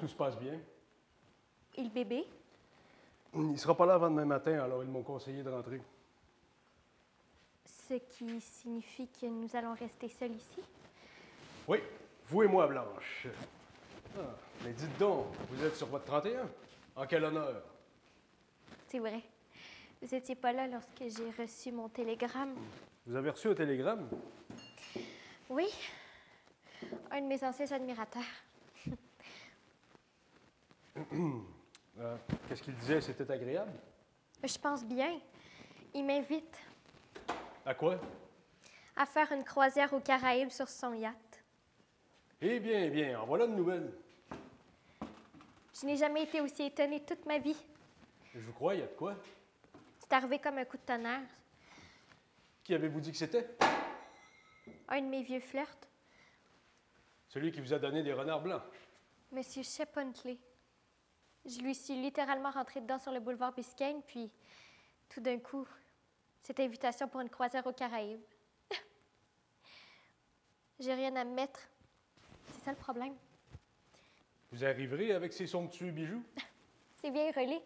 Tout se passe bien. Et le bébé? Il sera pas là avant demain matin, alors ils m'ont conseillé de rentrer. Ce qui signifie que nous allons rester seuls ici? Oui, vous et moi, Blanche. Ah, mais dites donc, vous êtes sur votre 31? En quel honneur? C'est vrai. Vous n'étiez pas là lorsque j'ai reçu mon télégramme. Vous avez reçu un télégramme? Oui, un de mes anciens admirateurs. Qu'est-ce qu'il disait? C'était agréable? Je pense bien. Il m'invite À quoi? à faire une croisière aux Caraïbes sur son yacht. Eh bien, eh bien, en voilà de nouvelles. Je n'ai jamais été aussi étonnée toute ma vie. Je vous crois, il y a de quoi? C'est arrivé comme un coup de tonnerre. Qui avez-vous dit que c'était? Un de mes vieux flirts, Celui qui vous a donné des renards blancs. Monsieur Shep Huntley. Je lui suis littéralement rentrée dedans sur le boulevard Biscayne, puis tout d'un coup, cette invitation pour une croisière aux Caraïbes. J'ai rien à me mettre. C'est ça le problème. Vous arriverez avec ces somptueux bijoux? Ces vieilles reliques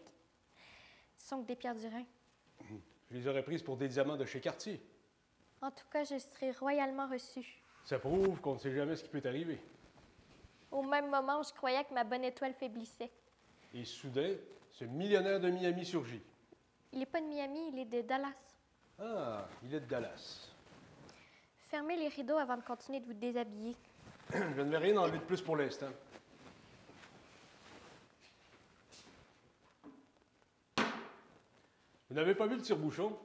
sont que des pierres du Rhin. Je les aurais prises pour des diamants de chez Cartier. En tout cas, je serai royalement reçue. Ça prouve qu'on ne sait jamais ce qui peut arriver. Au même moment où je croyais que ma bonne étoile faiblissait. Et soudain, ce millionnaire de Miami surgit. Il n'est pas de Miami, il est de Dallas. Ah, il est de Dallas. Fermez les rideaux avant de continuer de vous déshabiller. Je ne vais rien enlever de plus pour l'instant. Vous n'avez pas vu le tire-bouchon?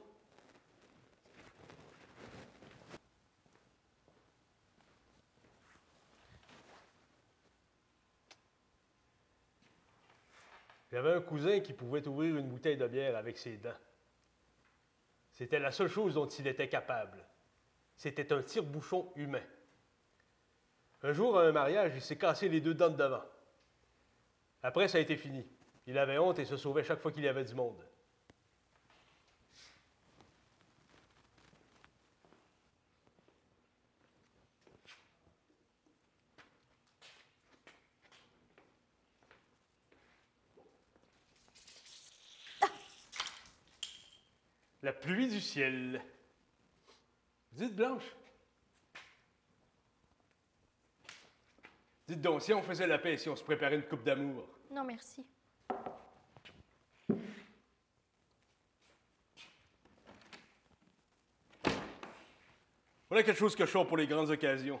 J'avais un cousin qui pouvait ouvrir une bouteille de bière avec ses dents. C'était la seule chose dont il était capable. C'était un tire-bouchon humain. Un jour, à un mariage, il s'est cassé les deux dents de devant. Après, ça a été fini. Il avait honte et se sauvait chaque fois qu'il y avait du monde. La pluie du ciel. Dites, Blanche. Dites donc, si on faisait la paix, si on se préparait une coupe d'amour. Non, merci. Voilà quelque chose que je sors pour les grandes occasions.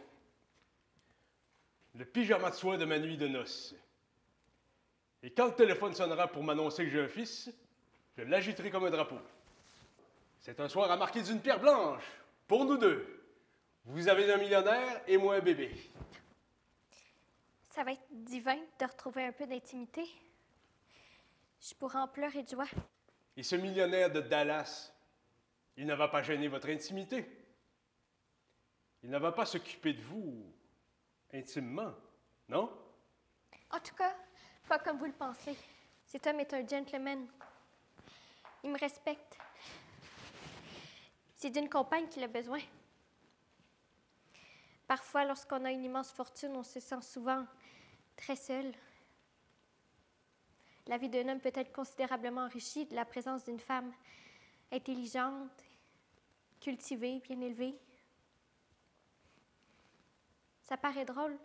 Le pyjama de soie de ma nuit de noces. Et quand le téléphone sonnera pour m'annoncer que j'ai un fils, je l'agiterai comme un drapeau. C'est un soir à marquer d'une pierre blanche, pour nous deux. Vous avez un millionnaire et moi un bébé. Ça va être divin de retrouver un peu d'intimité. Je pourrais en pleurer de joie. Et ce millionnaire de Dallas, il ne va pas gêner votre intimité. Il ne va pas s'occuper de vous intimement, non? En tout cas, pas comme vous le pensez. Cet homme est un gentleman. Il me respecte. C'est d'une compagne qu'il a besoin. Parfois, lorsqu'on a une immense fortune, on se sent souvent très seul. La vie d'un homme peut être considérablement enrichie de la présence d'une femme intelligente, cultivée, bien élevée. Ça paraît drôle,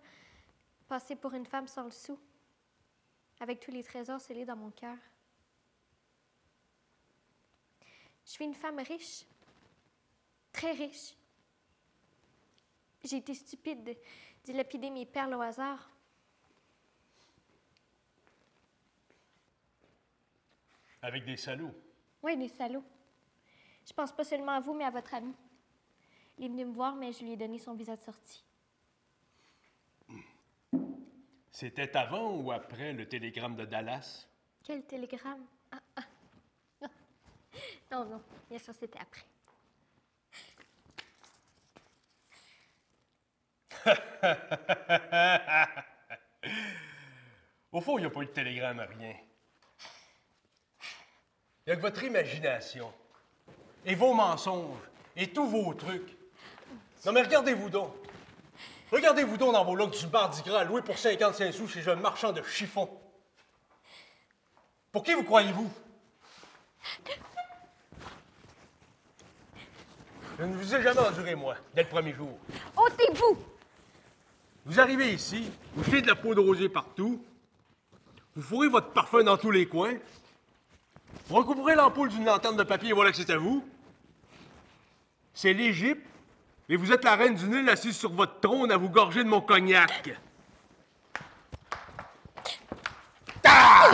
passer pour une femme sans le sou, avec tous les trésors scellés dans mon cœur. Je suis une femme riche, très riche. J'ai été stupide de dilapider mes perles au hasard. Avec des salauds. Oui, des salauds. Je pense pas seulement à vous, mais à votre ami. Il est venu me voir, mais je lui ai donné son visa de sortie. C'était avant ou après le télégramme de Dallas? Quel télégramme? Non, non, bien sûr, c'était après. Au fond, il n'y a pas eu de télégramme, rien. Il n'y a que votre imagination, et vos mensonges, et tous vos trucs. Non, mais regardez-vous donc. Regardez-vous donc dans vos logs du Mardi Gras loué pour 55 sous chez un marchand de chiffons. Pour qui vous croyez-vous? Je ne vous ai jamais enduré, moi, dès le premier jour. Ôtez-vous! Vous arrivez ici, vous jetez de la peau de rosier partout, vous fourrez votre parfum dans tous les coins, vous recouvrez l'ampoule d'une lanterne de papier et voilà que c'est à vous. C'est l'Égypte, et vous êtes la reine du Nil assise sur votre trône à vous gorger de mon cognac. Ah!